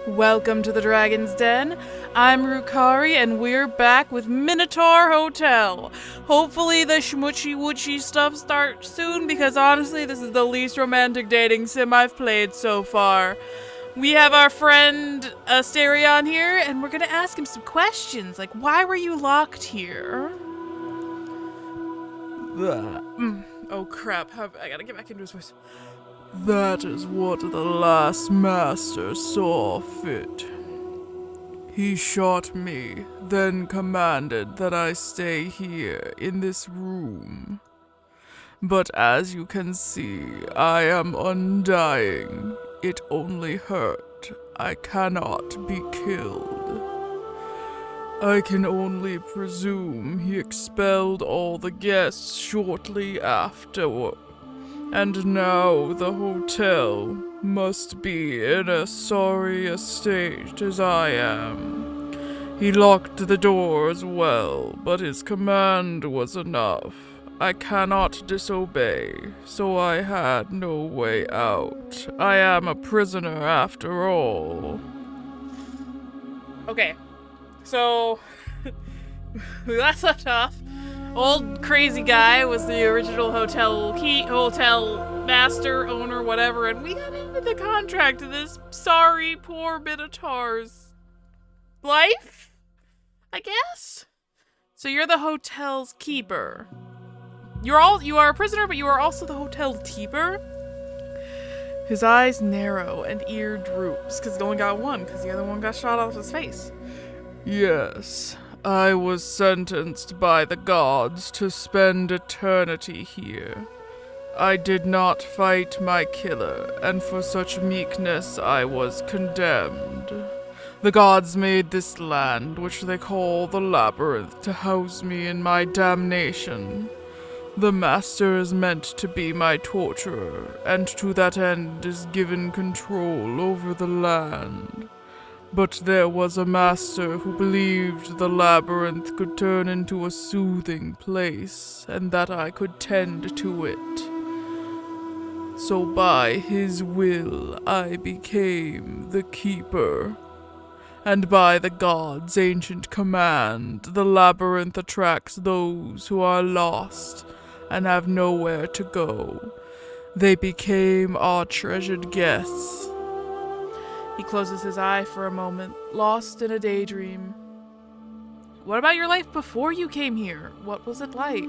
Welcome to the Dragon's Den. I'm Rukari, and we're back with Minotaur Hotel. Hopefully the schmutchy-woochie stuff starts soon, because honestly, this is the least romantic dating sim I've played so far. We have our friend Asterion here, and we're gonna ask him some questions, like, why were you locked here? Oh crap, I gotta get back into his voice. That is what the last master saw fit. He shot me, then commanded that I stay here in this room. But as you can see, I am undying. It only hurt. I cannot be killed. I can only presume he expelled all the guests shortly afterward. And now the hotel must be in as sorry a state as I am. He locked the door as well, but his command was enough. I cannot disobey, so I had no way out. I am a prisoner after all. Okay, so we last left off. Old crazy guy was the original hotel master, owner, whatever, and we got into the contract of this sorry, poor Minotaur's life, I guess? So you're the hotel's keeper. You are a prisoner, but you are also the hotel keeper? His eyes narrow and ear droops, because he only got one, because the other one got shot off his face. Yes. I was sentenced by the gods to spend eternity here. I did not fight my killer, and for such meekness I was condemned. The gods made this land, which they call the Labyrinth, to house me in my damnation. The master is meant to be my torturer, and to that end is given control over the land. But there was a master who believed the labyrinth could turn into a soothing place, and that I could tend to it. So by his will, I became the keeper. And by the gods' ancient command, the labyrinth attracts those who are lost and have nowhere to go. They became our treasured guests. He closes his eye for a moment, lost in a daydream. What about your life before you came here? What was it like?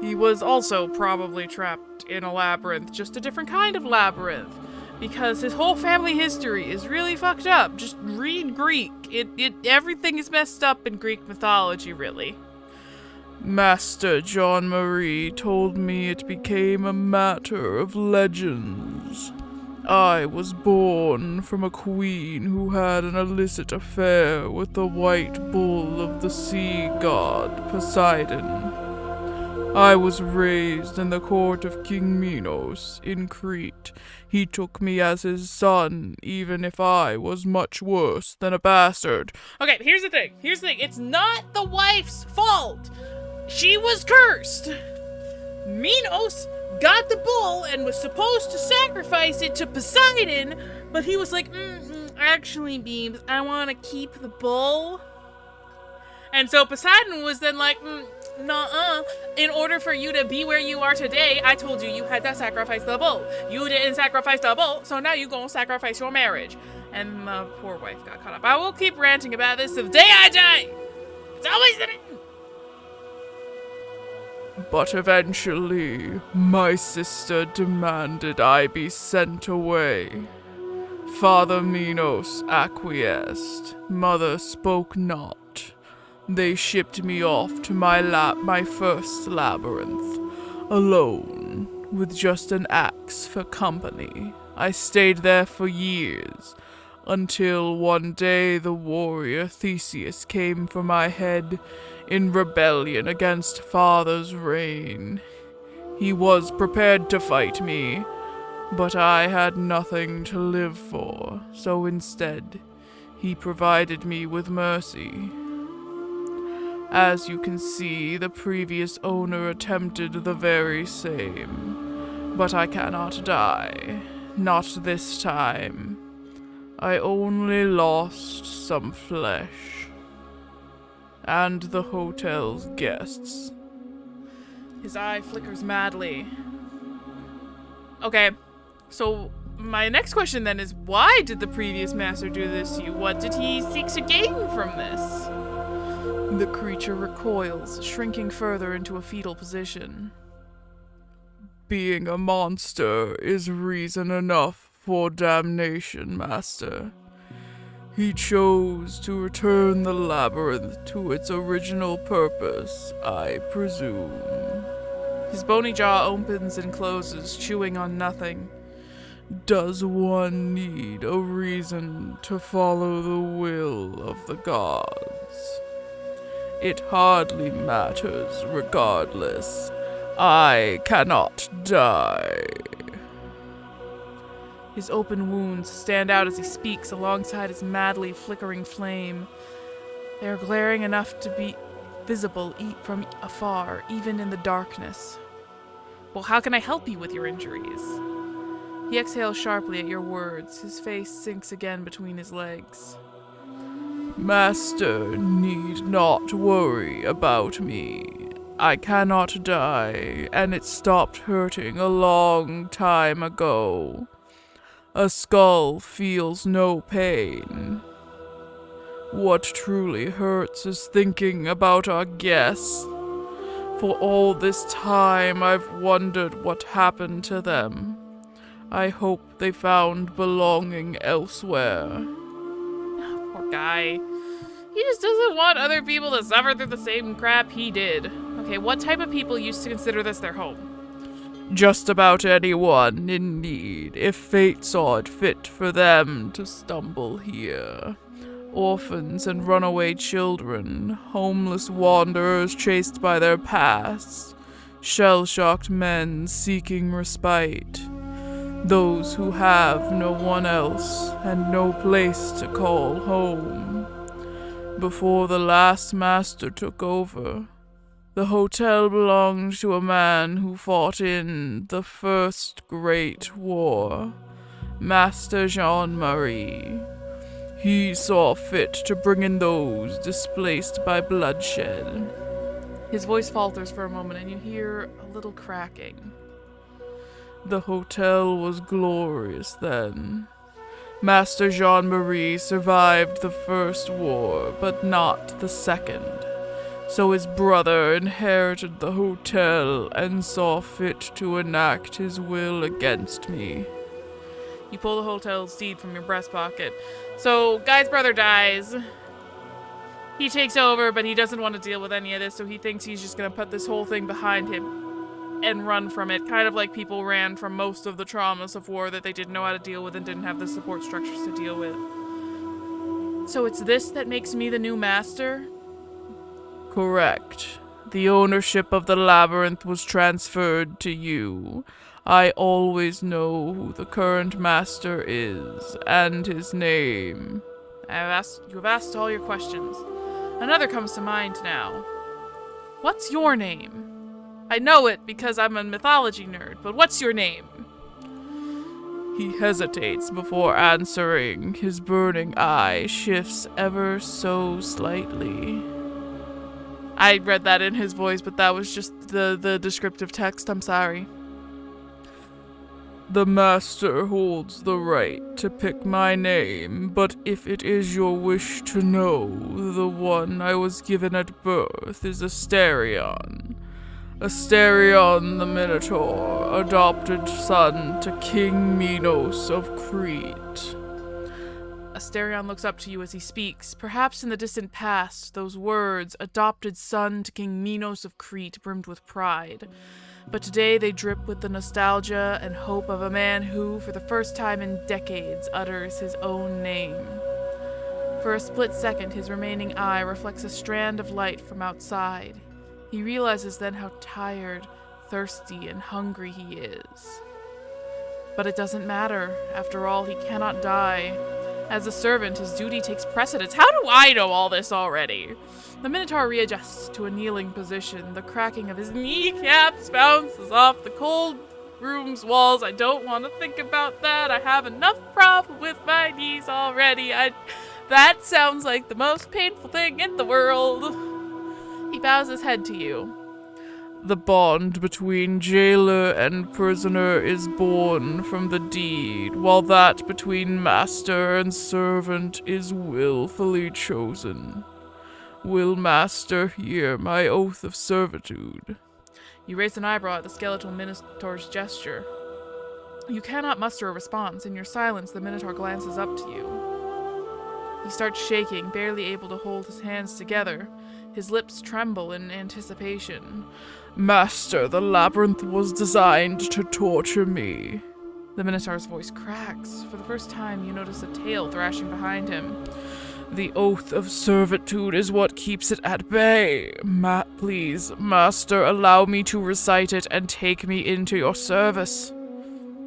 He was also probably trapped in a labyrinth, just a different kind of labyrinth, because his whole family history is really fucked up. Just read Greek. Everything is messed up in Greek mythology, really. Master John Marie told me it became a matter of legends. I was born from a queen who had an illicit affair with the white bull of the sea god, Poseidon. I was raised in the court of King Minos, in Crete. He took me as his son, even if I was much worse than a bastard. Okay, here's the thing. It's not the wife's fault. She was cursed. Minos got the bull and was supposed to sacrifice it to Poseidon, but he was like, actually, Beebs, I want to keep the bull. And so Poseidon was then like, nuh-uh. In order for you to be where you are today, I told you had to sacrifice the bull. You didn't sacrifice the bull, so now you gonna sacrifice your marriage. And the poor wife got caught up. I will keep ranting about this till the day I die. It's always the end. But eventually, my sister demanded I be sent away. Father Minos acquiesced. Mother spoke not. They shipped me off to my first labyrinth, alone, with just an axe for company. I stayed there for years, until one day the warrior Theseus came for my head in rebellion against Father's reign. He was prepared to fight me, but I had nothing to live for, so instead, he provided me with mercy. As you can see, the previous owner attempted the very same, but I cannot die. Not this time. I only lost some flesh. And the hotel's guests. His eye flickers madly. Okay, so my next question then is, why did the previous master do this to you? What did he seek to gain from this? The creature recoils, shrinking further into a fetal position. Being a monster is reason enough for damnation, Master. He chose to return the labyrinth to its original purpose, I presume. His bony jaw opens and closes, chewing on nothing. Does one need a reason to follow the will of the gods? It hardly matters regardless. I cannot die. His open wounds stand out as he speaks alongside his madly flickering flame. They are glaring enough to be visible from afar, even in the darkness. Well, how can I help you with your injuries? He exhales sharply at your words. His face sinks again between his legs. Master need not worry about me. I cannot die, and it stopped hurting a long time ago. A skull feels no pain. What truly hurts is thinking about our guests. For all this time, I've wondered what happened to them. I hope they found belonging elsewhere. Poor guy. He just doesn't want other people to suffer through the same crap he did. Okay, what type of people used to consider this their home? Just about anyone in need, if fate saw it fit for them to stumble here. Orphans and runaway children, homeless wanderers chased by their pasts, shell-shocked men seeking respite, those who have no one else and no place to call home. Before the last master took over, the hotel belonged to a man who fought in the First Great War, Master Jean-Marie. He saw fit to bring in those displaced by bloodshed. His voice falters for a moment and you hear a little cracking. The hotel was glorious then. Master Jean-Marie survived the First War, but not the Second. So his brother inherited the hotel and saw fit to enact his will against me. You pull the hotel's deed from your breast pocket. So, guy's brother dies. He takes over, but he doesn't want to deal with any of this, so he thinks he's just going to put this whole thing behind him and run from it. Kind of like people ran from most of the traumas of war that they didn't know how to deal with and didn't have the support structures to deal with. So it's this that makes me the new master? Correct. The ownership of the labyrinth was transferred to you. I always know who the current master is, and his name. You've asked all your questions. Another comes to mind now. What's your name? I know it because I'm a mythology nerd, but what's your name? He hesitates before answering. His burning eye shifts ever so slightly. I read that in his voice, but that was just the descriptive text. I'm sorry. The master holds the right to pick my name, but if it is your wish to know, the one I was given at birth is Asterion. Asterion the Minotaur, adopted son to King Minos of Crete. Asterion looks up to you as he speaks. Perhaps in the distant past, those words, adopted son to King Minos of Crete, brimmed with pride. But today they drip with the nostalgia and hope of a man who, for the first time in decades, utters his own name. For a split second, his remaining eye reflects a strand of light from outside. He realizes then how tired, thirsty, and hungry he is. But it doesn't matter. After all, he cannot die. As a servant, his duty takes precedence. How do I know all this already? The Minotaur readjusts to a kneeling position. The cracking of his kneecaps bounces off the cold rooms, walls. I don't want to think about that. I have enough problem with my knees already. That sounds like the most painful thing in the world. He bows his head to you. The bond between jailer and prisoner is born from the deed, while that between master and servant is willfully chosen. Will master hear my oath of servitude? You raise an eyebrow at the skeletal Minotaur's gesture. You cannot muster a response. In your silence, the Minotaur glances up to you. He starts shaking, barely able to hold his hands together. His lips tremble in anticipation. Master, the labyrinth was designed to torture me. The Minotaur's voice cracks. For the first time, you notice a tail thrashing behind him. The oath of servitude is what keeps it at bay. Please, master, allow me to recite it and take me into your service.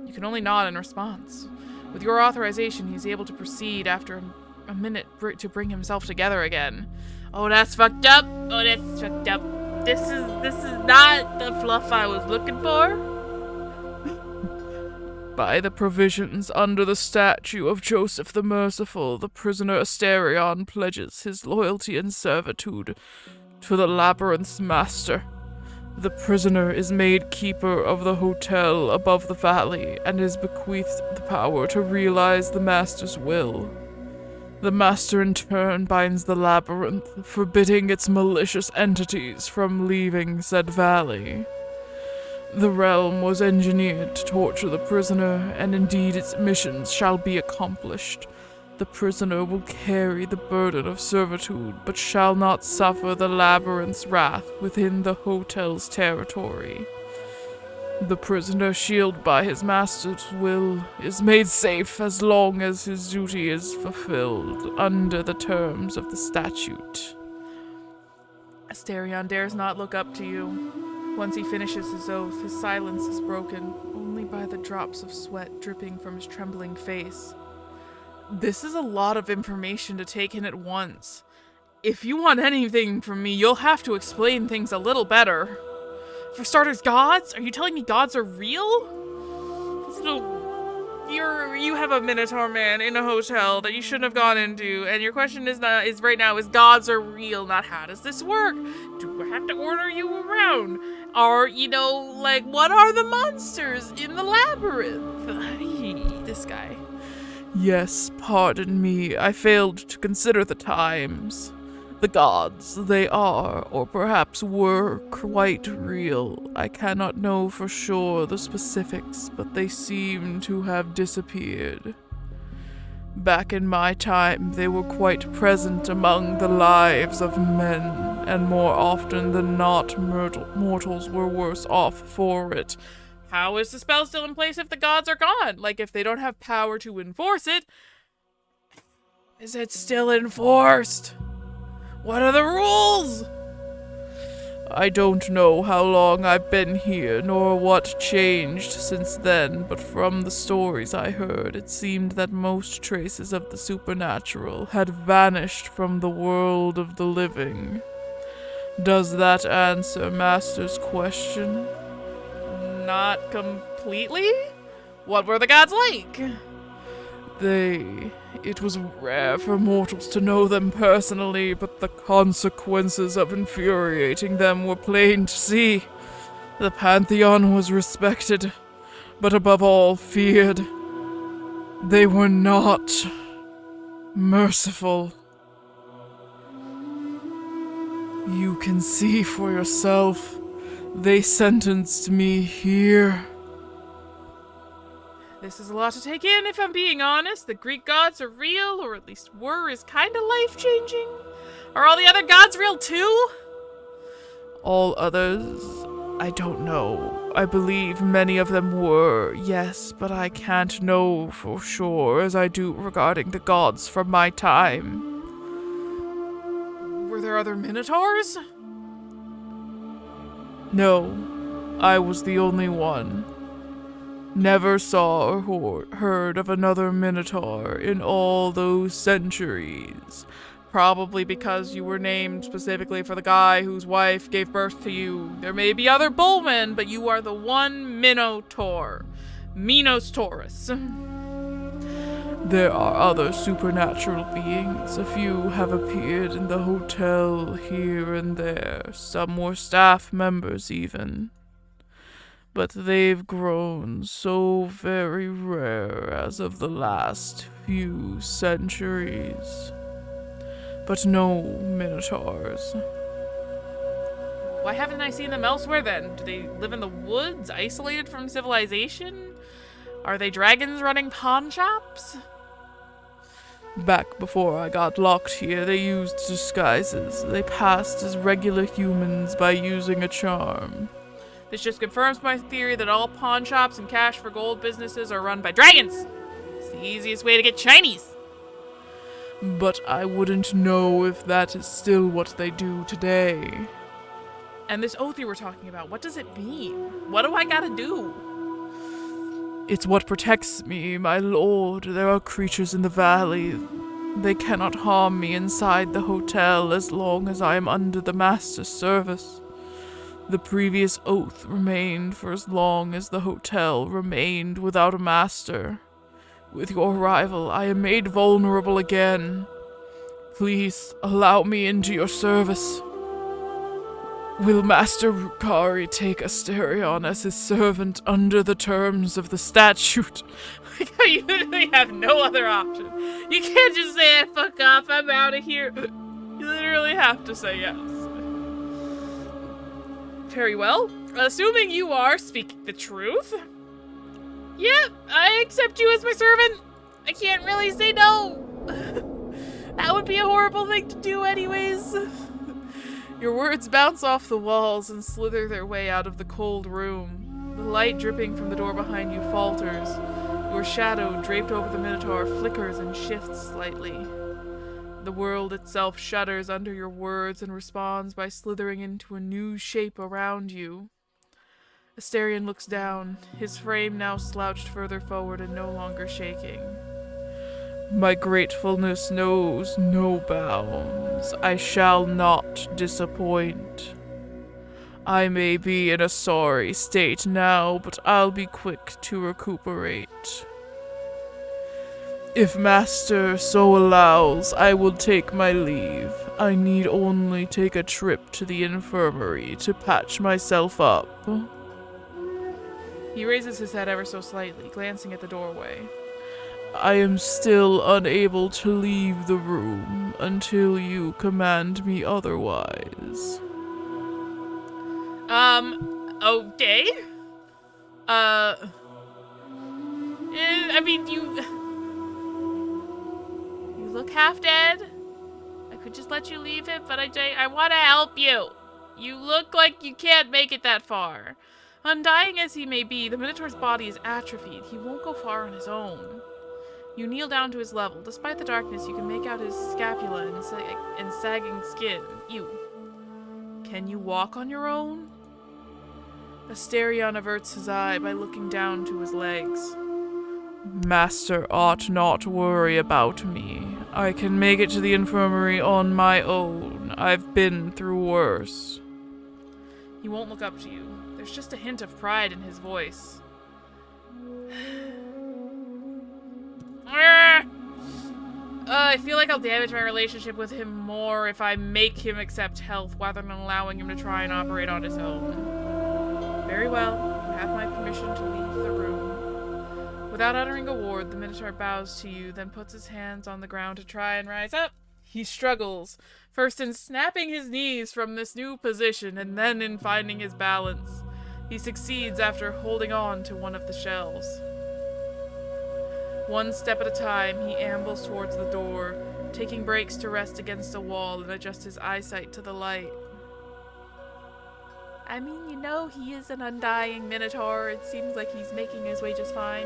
You can only nod in response. With your authorization, he's able to proceed after a minute to bring himself together again. Oh, that's fucked up. Oh, that's fucked up. This is not the fluff I was looking for. By the provisions under the statute of Joseph the Merciful, the prisoner Asterion pledges his loyalty and servitude to the labyrinth's master. The prisoner is made keeper of the hotel above the valley and is bequeathed the power to realize the master's will. The master in turn binds the labyrinth, forbidding its malicious entities from leaving said valley. The realm was engineered to torture the prisoner, and indeed its missions shall be accomplished. The prisoner will carry the burden of servitude, but shall not suffer the labyrinth's wrath within the hotel's territory. The prisoner, shielded by his master's will, is made safe as long as his duty is fulfilled under the terms of the statute. Asterion dares not look up to you. Once he finishes his oath, his silence is broken only by the drops of sweat dripping from his trembling face. This is a lot of information to take in at once. If you want anything from me, you'll have to explain things a little better. For starters, gods? Are you telling me gods are real? You have a Minotaur man in a hotel that you shouldn't have gone into, and your question is right now is gods are real, not how does this work? Do I have to order you around? Or, what are the monsters in the labyrinth? This guy. Yes, pardon me, I failed to consider the times. The gods, they are, or perhaps were, quite real. I cannot know for sure the specifics, but they seem to have disappeared. Back in my time, they were quite present among the lives of men, and more often than not, mortals were worse off for it. How is the spell still in place if the gods are gone? Like, if they don't have power to enforce it, is it still enforced? What are the rules? I don't know how long I've been here, nor what changed since then, but from the stories I heard, it seemed that most traces of the supernatural had vanished from the world of the living. Does that answer Master's question? Not completely? What were the gods like? It was rare for mortals to know them personally, but the consequences of infuriating them were plain to see. The Pantheon was respected, but above all feared. They were not merciful. You can see for yourself. They sentenced me here. This is a lot to take in, if I'm being honest. The Greek gods are real, or at least were, is kind of life-changing. Are all the other gods real too? All others? I don't know. I believe many of them were, yes, but I can't know for sure as I do regarding the gods from my time. Were there other Minotaurs? No, I was the only one. Never saw or heard of another Minotaur in all those centuries. Probably because you were named specifically for the guy whose wife gave birth to you. There may be other bullmen, but you are the one Minotaur. Minotaurus. There are other supernatural beings. A few have appeared in the hotel here and there. Some were staff members even. But they've grown so very rare as of the last few centuries. But no minotaurs. Why haven't I seen them elsewhere then? Do they live in the woods, isolated from civilization? Are they dragons running pawn shops? Back before I got locked here, they used disguises. They passed as regular humans by using a charm. This just confirms my theory that all pawn shops and cash for gold businesses are run by dragons. It's the easiest way to get Chinese. But I wouldn't know if that is still what they do today. And this oath you were talking about, what does it mean? What do I gotta do? It's what protects me, my lord. There are creatures in the valley. They cannot harm me inside the hotel as long as I am under the master's service. The previous oath remained for as long as the hotel remained without a master. With your arrival, I am made vulnerable again. Please, allow me into your service. Will Master Rukari take Asterion as his servant under the terms of the statute? You literally have no other option. You can't just say, fuck off, I'm out of here. You literally have to say yes. Very well. Assuming you are speaking the truth. Yep, I accept you as my servant. I can't really say no. That would be a horrible thing to do anyways. Your words bounce off the walls and slither their way out of the cold room. The light dripping from the door behind you falters. Your shadow, draped over the Minotaur, flickers and shifts slightly. The world itself shudders under your words and responds by slithering into a new shape around you. Asterion looks down, his frame now slouched further forward and no longer shaking. My gratefulness knows no bounds. I shall not disappoint. I may be in a sorry state now, but I'll be quick to recuperate. If Master so allows, I will take my leave. I need only take a trip to the infirmary to patch myself up. He raises his head ever so slightly, glancing at the doorway. I am still unable to leave the room until you command me otherwise. Okay. I mean, you look half dead. I could just let you leave it, but I want to help you. You look like you can't make it that far. Undying as he may be, the Minotaur's body is atrophied. He won't go far on his own. You kneel down to his level. Despite the darkness, you can make out his scapula and sagging skin. Can you walk on your own? Asterion averts his eye by looking down to his legs. Master ought not worry about me. I can make it to the infirmary on my own. I've been through worse. He won't look up to you. There's just a hint of pride in his voice. I feel like I'll damage my relationship with him more if I make him accept help rather than allowing him to try and operate on his own. Very well, you have my permission to leave the room. Without uttering a word, the Minotaur bows to you, then puts his hands on the ground to try and rise up. He struggles, first in snapping his knees from this new position, and then in finding his balance. He succeeds after holding on to one of the shells. One step at a time, he ambles towards the door, taking breaks to rest against a wall and adjust his eyesight to the light. I mean, you know, he is an undying Minotaur. It seems like he's making his way just fine.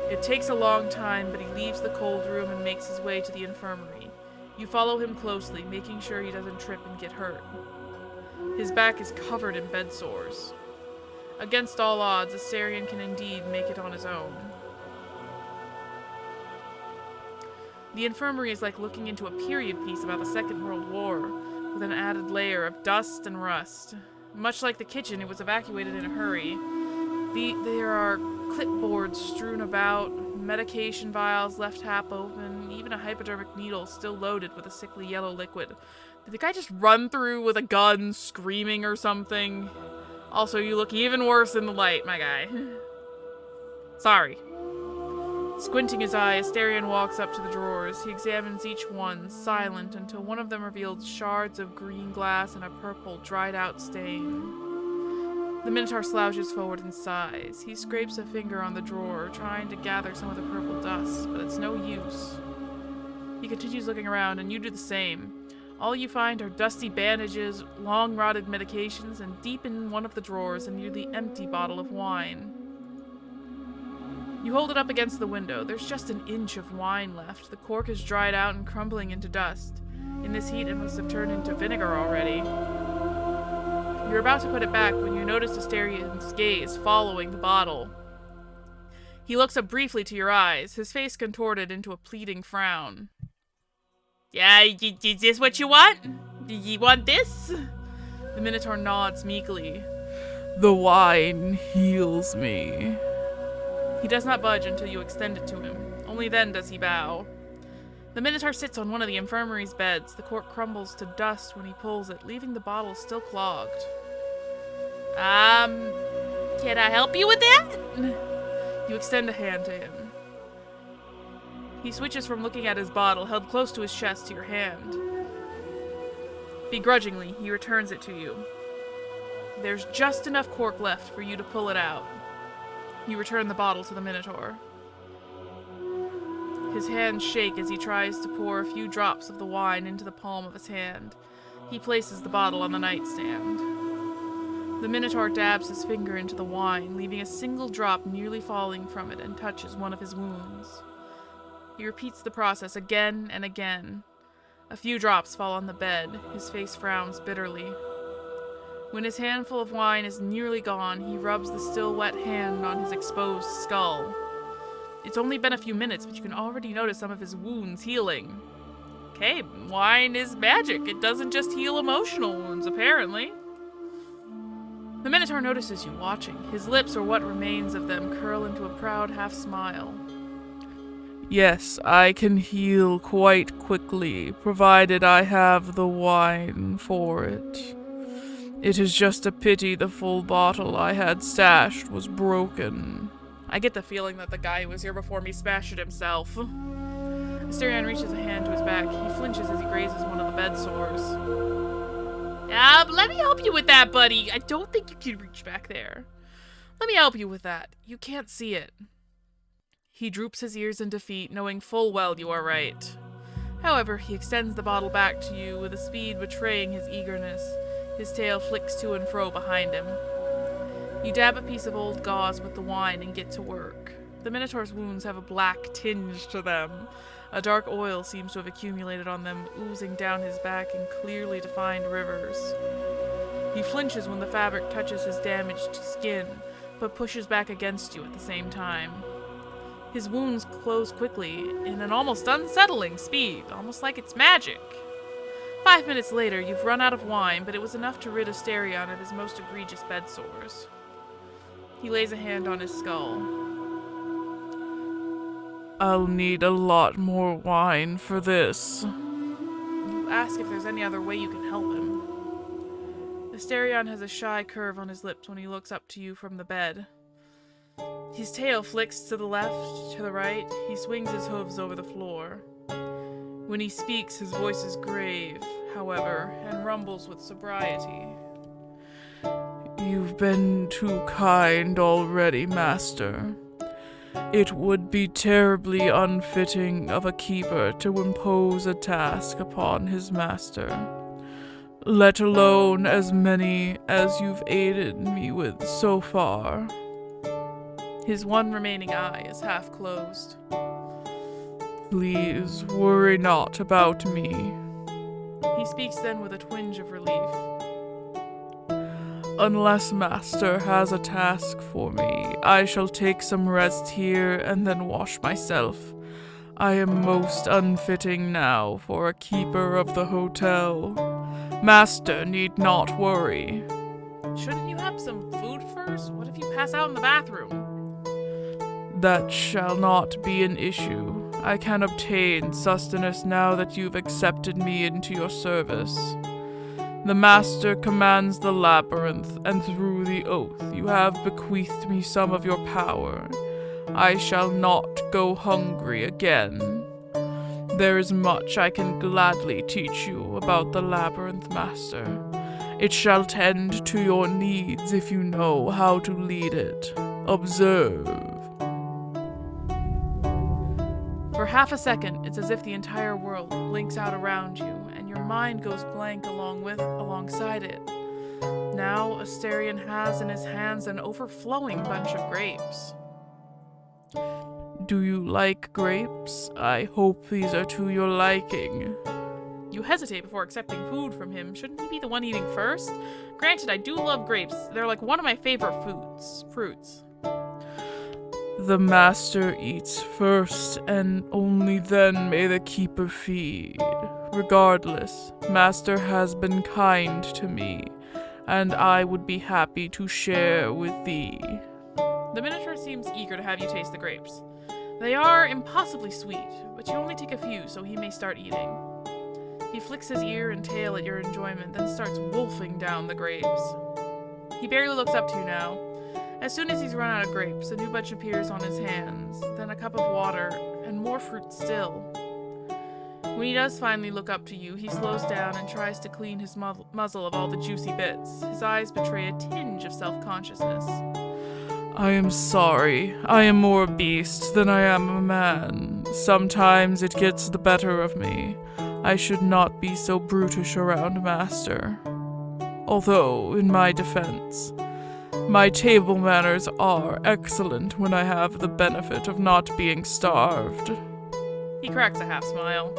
It takes a long time, but he leaves the cold room and makes his way to the infirmary. You follow him closely, making sure he doesn't trip and get hurt. His back is covered in bed sores. Against all odds, Asterion can indeed make it on his own. The infirmary is like looking into a period piece about the Second World War, with an added layer of dust and rust. Much like the kitchen, it was evacuated in a hurry. There are clipboards strewn about, medication vials left half open, even a hypodermic needle still loaded with a sickly yellow liquid. Did the guy just run through with a gun, screaming or something? Also, you look even worse in the light, my guy. Sorry. Squinting his eye, Asterion walks up to the drawers. He examines each one, silent, until one of them reveals shards of green glass and a purple, dried-out stain. The Minotaur slouches forward and sighs. He scrapes a finger on the drawer, trying to gather some of the purple dust, but it's no use. He continues looking around, and you do the same. All you find are dusty bandages, long-rotted medications, and deep in one of the drawers, a nearly empty bottle of wine. You hold it up against the window. There's just an inch of wine left. The cork is dried out and crumbling into dust. In this heat, it must have turned into vinegar already. You're about to put it back when you notice Asterion's gaze following the bottle. He looks up briefly to your eyes, his face contorted into a pleading frown. Yeah, is this what you want? You want this? The Minotaur nods meekly. The wine heals me. He does not budge until you extend it to him. Only then does he bow. The Minotaur sits on one of the infirmary's beds. The cork crumbles to dust when he pulls it, leaving the bottle still clogged. Can I help you with that? You extend a hand to him. He switches from looking at his bottle, held close to his chest, to your hand. Begrudgingly, he returns it to you. There's just enough cork left for you to pull it out. You return the bottle to the Minotaur. His hands shake as he tries to pour a few drops of the wine into the palm of his hand. He places the bottle on the nightstand. The Minotaur dabs his finger into the wine, leaving a single drop nearly falling from it, and touches one of his wounds. He repeats the process again and again. A few drops fall on the bed. His face frowns bitterly. When his handful of wine is nearly gone, he rubs the still wet hand on his exposed skull. It's only been a few minutes, but you can already notice some of his wounds healing. Okay, wine is magic. It doesn't just heal emotional wounds, apparently. The Minotaur notices you watching. His lips, or what remains of them, curl into a proud half-smile. Yes, I can heal quite quickly, provided I have the wine for it. It is just a pity the full bottle I had stashed was broken. I get the feeling that the guy who was here before me smashed it himself. Asterion reaches a hand to his back. He flinches as he grazes one of the bed sores. Let me help you with that, buddy. I don't think you can reach back there. Let me help you with that. You can't see it. He droops his ears in defeat, knowing full well you are right. However, he extends the bottle back to you with a speed betraying his eagerness. His tail flicks to and fro behind him. You dab a piece of old gauze with the wine and get to work. The Minotaur's wounds have a black tinge to them. A dark oil seems to have accumulated on them, oozing down his back in clearly defined rivers. He flinches when the fabric touches his damaged skin, but pushes back against you at the same time. His wounds close quickly, in an almost unsettling speed, almost like it's magic. 5 minutes later, you've run out of wine, but it was enough to rid Asterion of his most egregious bed sores. He lays a hand on his skull. I'll need a lot more wine for this. You ask if there's any other way you can help him. Asterion has a shy curve on his lips when he looks up to you from the bed. His tail flicks to the left, to the right. He swings his hooves over the floor. When he speaks, his voice is grave, however, and rumbles with sobriety. You've been too kind already, Master. It would be terribly unfitting of a keeper to impose a task upon his master, let alone as many as you've aided me with so far. His one remaining eye is half closed. Please worry not about me. He speaks then with a twinge of relief. Unless Master has a task for me, I shall take some rest here and then wash myself. I am most unfitting now for a keeper of the hotel. Master need not worry. Shouldn't you have some food first? What if you pass out in the bathroom? That shall not be an issue. I can obtain sustenance now that you've accepted me into your service. The Master commands the labyrinth, and through the oath you have bequeathed me some of your power. I shall not go hungry again. There is much I can gladly teach you about the labyrinth, Master. It shall tend to your needs if you know how to lead it. Observe. For half a second, it's as if the entire world blinks out around you, and your mind goes blank alongside it. Now, Asterion has in his hands an overflowing bunch of grapes. Do you like grapes? I hope these are to your liking. You hesitate before accepting food from him. Shouldn't he be the one eating first? Granted, I do love grapes. They're like one of my favorite fruits. The Master eats first, and only then may the keeper feed. Regardless, Master has been kind to me, and I would be happy to share with thee. The Minotaur seems eager to have you taste the grapes. They are impossibly sweet, but you only take a few, so he may start eating. He flicks his ear and tail at your enjoyment, then starts wolfing down the grapes. He barely looks up to you now. As soon as he's run out of grapes, a new bunch appears on his hands, then a cup of water, and more fruit still. When he does finally look up to you, he slows down and tries to clean his muzzle of all the juicy bits. His eyes betray a tinge of self-consciousness. I am sorry. I am more a beast than I am a man. Sometimes it gets the better of me. I should not be so brutish around Master. Although, in my defense, my table manners are excellent when I have the benefit of not being starved. He cracks a half smile.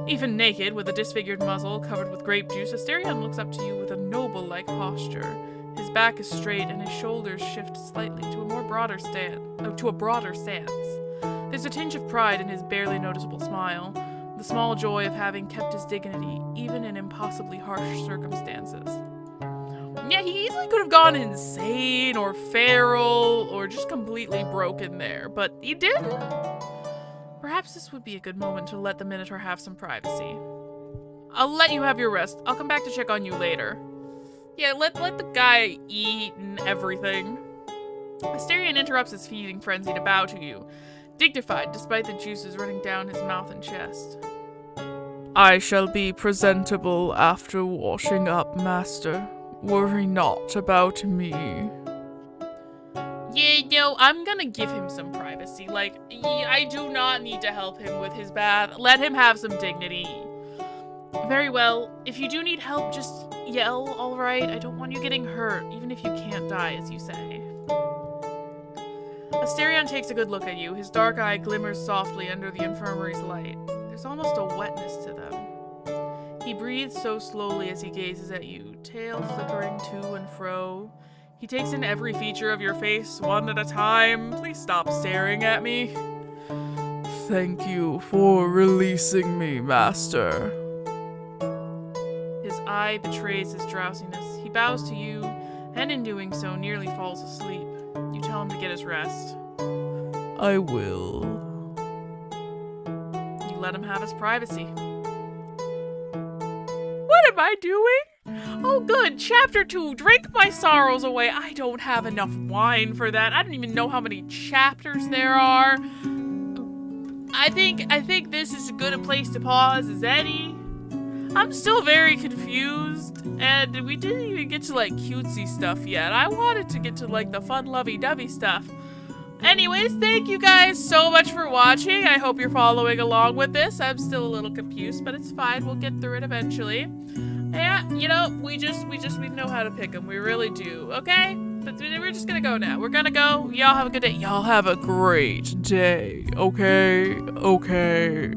Even naked, with a disfigured muzzle covered with grape juice, Asterion looks up to you with a noble-like posture. His back is straight and his shoulders shift slightly to a broader stance. There's a tinge of pride in his barely noticeable smile, the small joy of having kept his dignity, even in impossibly harsh circumstances. Yeah, he easily could have gone insane or feral or just completely broken there, but he didn't. Perhaps this would be a good moment to let the Minotaur have some privacy. I'll let you have your rest. I'll come back to check on you later. Yeah, let the guy eat and everything. Asterion interrupts his feeding frenzy to bow to you, dignified despite the juices running down his mouth and chest. I shall be presentable after washing up, Master. Worry not about me. Yeah, no, I'm gonna give him some privacy. Like, I do not need to help him with his bath. Let him have some dignity. Very well. If you do need help, just yell, alright? I don't want you getting hurt, even if you can't die, as you say. Asterion takes a good look at you. His dark eye glimmers softly under the infirmary's light. There's almost a wetness to them. He breathes so slowly as he gazes at you, tail flickering to and fro. He takes in every feature of your face, one at a time. Please stop staring at me. Thank you for releasing me, Master. His eye betrays his drowsiness. He bows to you, and in doing so, nearly falls asleep. You tell him to get his rest. I will. You let him have his privacy. What am I doing? Oh good, chapter 2, drink my sorrows away. I don't have enough wine for that. I don't even know how many chapters there are. I think this is as good a place to pause as any. I'm still very confused, and we didn't even get to like cutesy stuff yet. I wanted to get to like the fun lovey-dovey stuff. Anyways, thank you guys so much for watching. I hope you're following along with this. I'm still a little confused, but it's fine. We'll get through it eventually. Yeah, you know, we know how to pick them. We really do, okay? But we're just gonna go now. We're gonna go. Y'all have a good day. Y'all have a great day, okay? Okay.